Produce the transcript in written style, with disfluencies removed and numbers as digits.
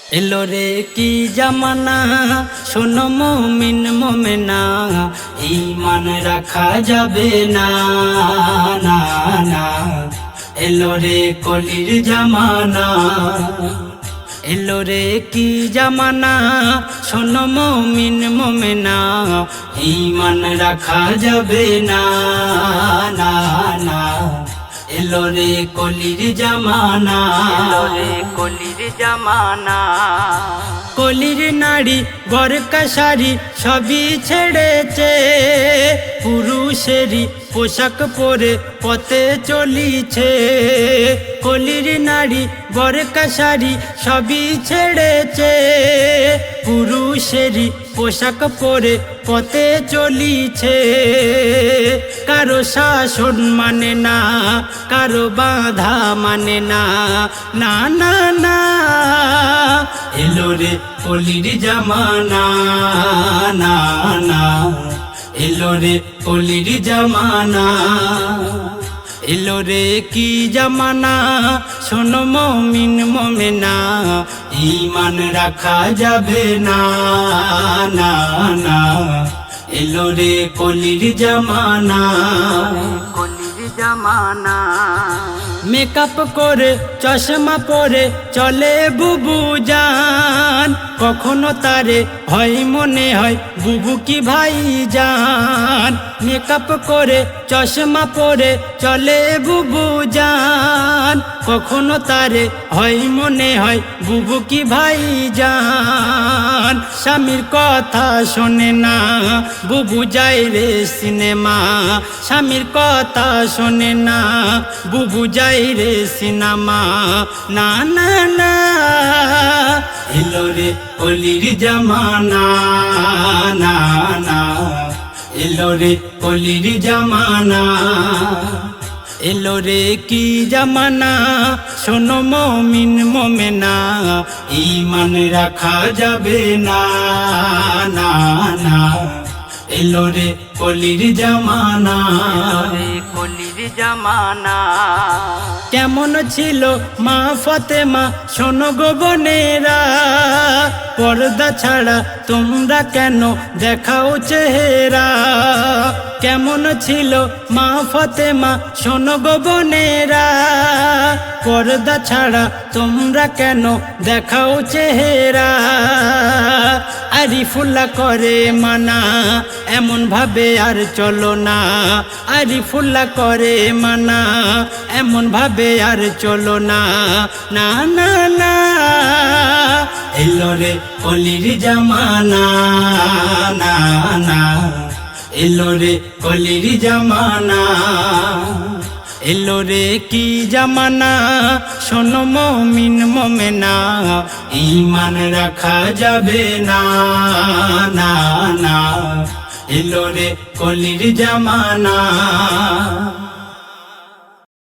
এলো রে কি জামানা, শোনো মুমিন মুমিনা, ঈমান রাখা যাবে না না না। এলো রে কলির জামানা, এলো রে কি জামানা, শোনো মুমিন মুমিনা, ঈমান রাখা যাবে না না না। এলো রে কলির জামানা, এলো রে কলির জামানা। কলির নারী বরকা শাড়ি সবই ছেড়েছে, পুরুষেরই পোশাক পরে পথে চলিছে। কলির নারী বরকা শাড়ি সবই ছেড়েছে, পুরুষেরই পোশাক পরে পথে চলিছে। কারো শাসন মানে না, কারো বাধা মানে না না না না। এলো রে কলির জামানা না না, এলো রে কলির জামানা। এলো রে কি জামানা, শোনো মুমিন মুমিনা, ঈমান রাখা যাবে না না না। এলো রে কলির জামানা, কলির জামানা। মেকআপ করে চশমা পরে চলে বুবু জান, কখনো তারে হয় মনে হয় বুবু কি ভাই জান। মেকআপ করে চশমা পরে চলে বুবু জান, কখনো তারে হয় মনে হয় বুবু কি ভাই জান। স্বামীর কথা শোনে না, বুবু যায় রে সিনেমা। স্বামীর কথা শোনে না, বুবু যায় রে সিনেমা না না না। এলো রে কলির জামানা না না, এলো রে কলির জামানা। এলো রে কি জামানা, শোনো মুমিন মুমিনা, ঈমান রাখা যাবে না না না। এলো রে কলির জামানা, কলির জামানা। কেমন ছিল মা ফাতেমা শোনো গো বোনেরা, পর্দা ছাড়া তোমরা কেন দেখাও চেহারা। কেমন ছিল মা ফাতেমা শোনো গো বোনেরা, পর্দা ছাড়া তোমরা কেন দেখাও চেহারা। আরিফুল্লাহ করে মানা, এমন ভাবে আর চলো না। আরিফুল্লাহ করে মানা, এমন ভাবে আর চলো না না না না। এলো রে কলির জামানা না না, এলো রে কলির জামানা। এলো রে কি জামানা, শোনো মুমিন মুমিনা, ঈমান রাখা যাবে না না না। এলো রে কলির জামানা।